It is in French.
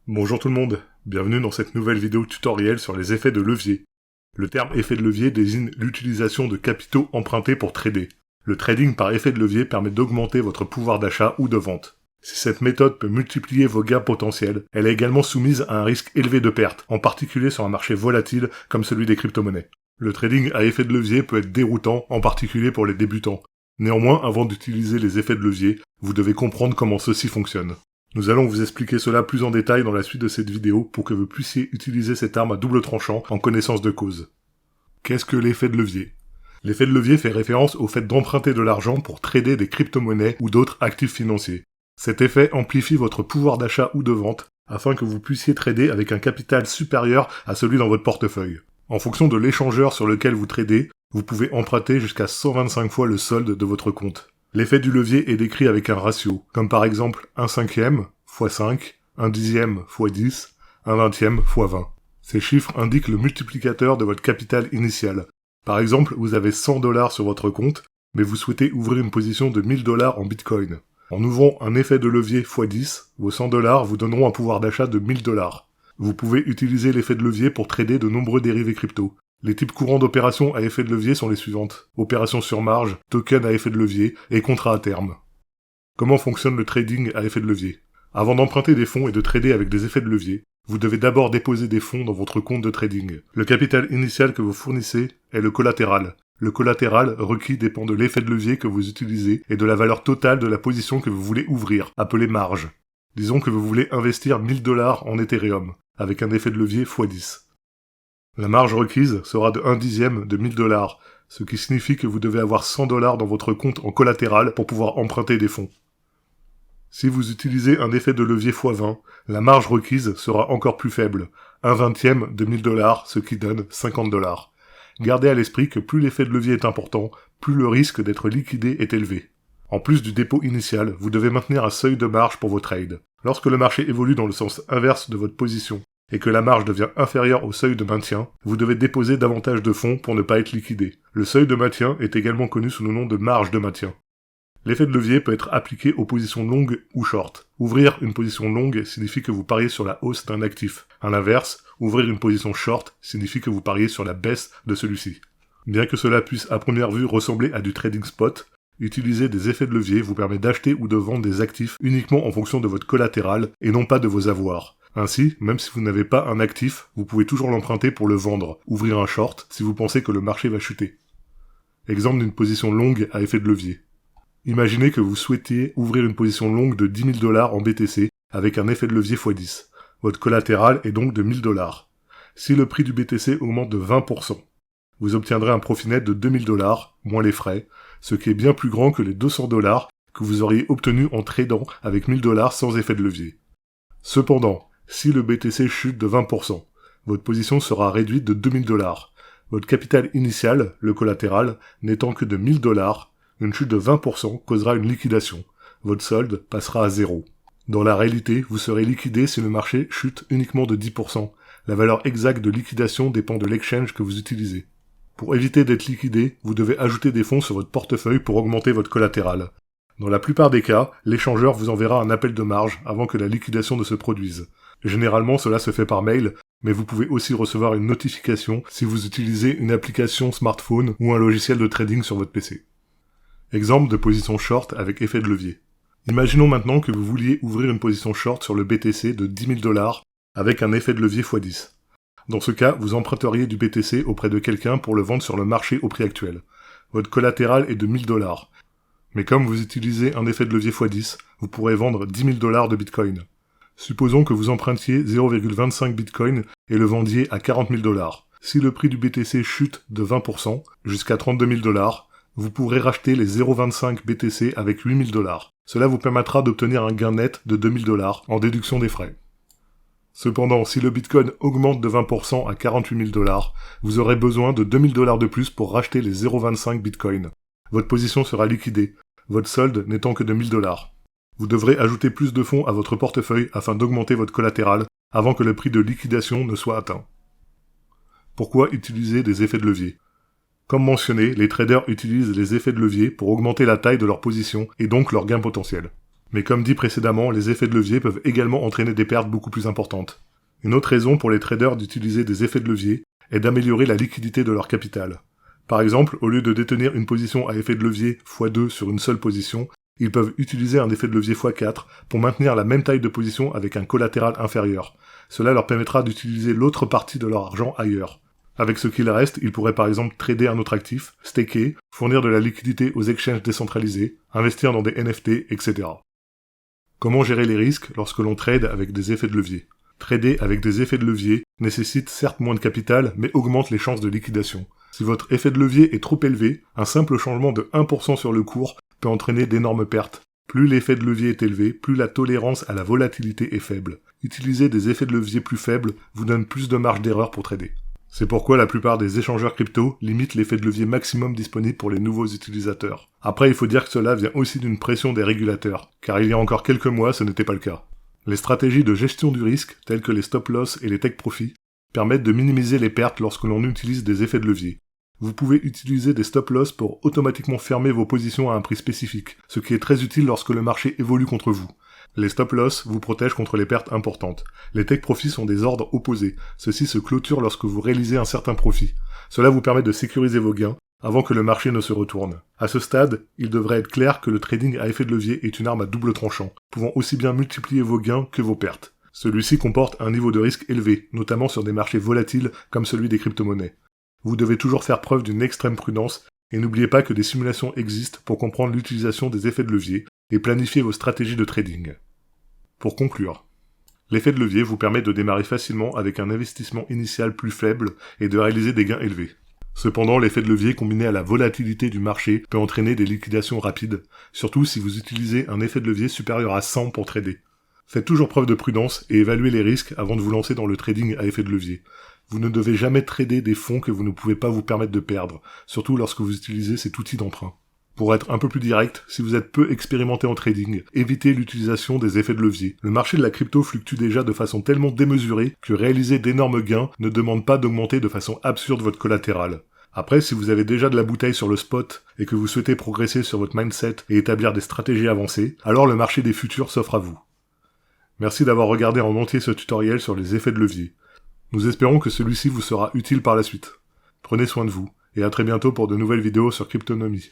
Bonjour tout le monde, bienvenue dans cette nouvelle vidéo tutoriel sur les effets de levier. Le terme effet de levier désigne l'utilisation de capitaux empruntés pour trader. Le trading par effet de levier permet d'augmenter votre pouvoir d'achat ou de vente. Si cette méthode peut multiplier vos gains potentiels, elle est également soumise à un risque élevé de perte, en particulier sur un marché volatile comme celui des crypto-monnaies. Le trading à effet de levier peut être déroutant, en particulier pour les débutants. Néanmoins, avant d'utiliser les effets de levier, vous devez comprendre comment ceux-ci fonctionnent. Nous allons vous expliquer cela plus en détail dans la suite de cette vidéo pour que vous puissiez utiliser cette arme à double tranchant en connaissance de cause. Qu'est-ce que l'effet de levier ? L'effet de levier fait référence au fait d'emprunter de l'argent pour trader des crypto-monnaies ou d'autres actifs financiers. Cet effet amplifie votre pouvoir d'achat ou de vente afin que vous puissiez trader avec un capital supérieur à celui dans votre portefeuille. En fonction de l'échangeur sur lequel vous tradez, vous pouvez emprunter jusqu'à 125 fois le solde de votre compte. L'effet du levier est décrit avec un ratio, comme par exemple 1/5 x 5, 1/10 x 10, 1/20 x 20. Ces chiffres indiquent le multiplicateur de votre capital initial. Par exemple, vous avez 100 $ sur votre compte, mais vous souhaitez ouvrir une position de 1000 $ en Bitcoin. En ouvrant un effet de levier x 10, vos 100 $ vous donneront un pouvoir d'achat de 1000 $. Vous pouvez utiliser l'effet de levier pour trader de nombreux dérivés crypto. Les types courants d'opérations à effet de levier sont les suivantes. Opérations sur marge, tokens à effet de levier et contrats à terme. Comment fonctionne le trading à effet de levier ? Avant d'emprunter des fonds et de trader avec des effets de levier, vous devez d'abord déposer des fonds dans votre compte de trading. Le capital initial que vous fournissez est le collatéral. Le collatéral requis dépend de l'effet de levier que vous utilisez et de la valeur totale de la position que vous voulez ouvrir, appelée marge. Disons que vous voulez investir 1000 $ en Ethereum, avec un effet de levier x 10. La marge requise sera de 1/10 de 1000 $, ce qui signifie que vous devez avoir 100 $ dans votre compte en collatéral pour pouvoir emprunter des fonds. Si vous utilisez un effet de levier x 20, la marge requise sera encore plus faible, 1/20 de 1000 $, ce qui donne 50 $. Gardez à l'esprit que plus l'effet de levier est important, plus le risque d'être liquidé est élevé. En plus du dépôt initial, vous devez maintenir un seuil de marge pour vos trades. Lorsque le marché évolue dans le sens inverse de votre position, et que la marge devient inférieure au seuil de maintien, vous devez déposer davantage de fonds pour ne pas être liquidé. Le seuil de maintien est également connu sous le nom de marge de maintien. L'effet de levier peut être appliqué aux positions longues ou short. Ouvrir une position longue signifie que vous pariez sur la hausse d'un actif. À l'inverse, ouvrir une position short signifie que vous pariez sur la baisse de celui-ci. Bien que cela puisse à première vue ressembler à du trading spot, utiliser des effets de levier vous permet d'acheter ou de vendre des actifs uniquement en fonction de votre collatéral et non pas de vos avoirs. Ainsi, même si vous n'avez pas un actif, vous pouvez toujours l'emprunter pour le vendre, ouvrir un short si vous pensez que le marché va chuter. Exemple d'une position longue à effet de levier. Imaginez que vous souhaitiez ouvrir une position longue de 10 000 $ en BTC avec un effet de levier x 10. Votre collatéral est donc de 1000 $. Si le prix du BTC augmente de 20%, vous obtiendrez un profit net de 2000 $, moins les frais, ce qui est bien plus grand que les 200 $ que vous auriez obtenus en tradant avec 1000 $ sans effet de levier. Cependant, si le BTC chute de 20%, votre position sera réduite de 2000 $. Votre capital initial, le collatéral, n'étant que de 1000 $, une chute de 20% causera une liquidation. Votre solde passera à 0. Dans la réalité, vous serez liquidé si le marché chute uniquement de 10%. La valeur exacte de liquidation dépend de l'exchange que vous utilisez. Pour éviter d'être liquidé, vous devez ajouter des fonds sur votre portefeuille pour augmenter votre collatéral. Dans la plupart des cas, l'échangeur vous enverra un appel de marge avant que la liquidation ne se produise. Généralement, cela se fait par mail, mais vous pouvez aussi recevoir une notification si vous utilisez une application smartphone ou un logiciel de trading sur votre PC. Exemple de position short avec effet de levier. Imaginons maintenant que vous vouliez ouvrir une position short sur le BTC de 10 000 $ avec un effet de levier x 10. Dans ce cas, vous emprunteriez du BTC auprès de quelqu'un pour le vendre sur le marché au prix actuel. Votre collatéral est de 1000 $. Mais comme vous utilisez un effet de levier x 10, vous pourrez vendre 10 000 $ de Bitcoin. Supposons que vous empruntiez 0,25 Bitcoin et le vendiez à 40 000 $. Si le prix du BTC chute de 20%, jusqu'à 32 000 $, vous pourrez racheter les 0,25 BTC avec 8 000 $. Cela vous permettra d'obtenir un gain net de 2 000 $ en déduction des frais. Cependant, si le Bitcoin augmente de 20% à 48 000 $, vous aurez besoin de 2 000 $ de plus pour racheter les 0,25 Bitcoin. Votre position sera liquidée, votre solde n'étant que de 1000 $. Vous devrez ajouter plus de fonds à votre portefeuille afin d'augmenter votre collatéral avant que le prix de liquidation ne soit atteint. Pourquoi utiliser des effets de levier ? Comme mentionné, les traders utilisent les effets de levier pour augmenter la taille de leur position et donc leur gain potentiel. Mais comme dit précédemment, les effets de levier peuvent également entraîner des pertes beaucoup plus importantes. Une autre raison pour les traders d'utiliser des effets de levier est d'améliorer la liquidité de leur capital. Par exemple, au lieu de détenir une position à effet de levier x2 sur une seule position, ils peuvent utiliser un effet de levier x4 pour maintenir la même taille de position avec un collatéral inférieur. Cela leur permettra d'utiliser l'autre partie de leur argent ailleurs. Avec ce qu'il reste, ils pourraient par exemple trader un autre actif, staker, fournir de la liquidité aux exchanges décentralisés, investir dans des NFT, etc. Comment gérer les risques lorsque l'on trade avec des effets de levier ? Trader avec des effets de levier nécessite certes moins de capital, mais augmente les chances de liquidation. Si votre effet de levier est trop élevé, un simple changement de 1% sur le cours peut entraîner d'énormes pertes. Plus l'effet de levier est élevé, plus la tolérance à la volatilité est faible. Utiliser des effets de levier plus faibles vous donne plus de marge d'erreur pour trader. C'est pourquoi la plupart des échangeurs crypto limitent l'effet de levier maximum disponible pour les nouveaux utilisateurs. Après, il faut dire que cela vient aussi d'une pression des régulateurs, car il y a encore quelques mois, ce n'était pas le cas. Les stratégies de gestion du risque, telles que les stop-loss et les take-profit, permettent de minimiser les pertes lorsque l'on utilise des effets de levier. Vous pouvez utiliser des stop-loss pour automatiquement fermer vos positions à un prix spécifique, ce qui est très utile lorsque le marché évolue contre vous. Les stop-loss vous protègent contre les pertes importantes. Les take-profits sont des ordres opposés. Ceux-ci se clôturent lorsque vous réalisez un certain profit. Cela vous permet de sécuriser vos gains avant que le marché ne se retourne. À ce stade, il devrait être clair que le trading à effet de levier est une arme à double tranchant, pouvant aussi bien multiplier vos gains que vos pertes. Celui-ci comporte un niveau de risque élevé, notamment sur des marchés volatiles comme celui des crypto-monnaies. Vous devez toujours faire preuve d'une extrême prudence et n'oubliez pas que des simulations existent pour comprendre l'utilisation des effets de levier et planifier vos stratégies de trading. Pour conclure, l'effet de levier vous permet de démarrer facilement avec un investissement initial plus faible et de réaliser des gains élevés. Cependant, l'effet de levier combiné à la volatilité du marché peut entraîner des liquidations rapides, surtout si vous utilisez un effet de levier supérieur à 100 pour trader. Faites toujours preuve de prudence et évaluez les risques avant de vous lancer dans le trading à effet de levier. Vous ne devez jamais trader des fonds que vous ne pouvez pas vous permettre de perdre, surtout lorsque vous utilisez cet outil d'emprunt. Pour être un peu plus direct, si vous êtes peu expérimenté en trading, évitez l'utilisation des effets de levier. Le marché de la crypto fluctue déjà de façon tellement démesurée que réaliser d'énormes gains ne demande pas d'augmenter de façon absurde votre collatéral. Après, si vous avez déjà de la bouteille sur le spot et que vous souhaitez progresser sur votre mindset et établir des stratégies avancées, alors le marché des futurs s'offre à vous. Merci d'avoir regardé en entier ce tutoriel sur les effets de levier. Nous espérons que celui-ci vous sera utile par la suite. Prenez soin de vous, et à très bientôt pour de nouvelles vidéos sur Cryptonomie.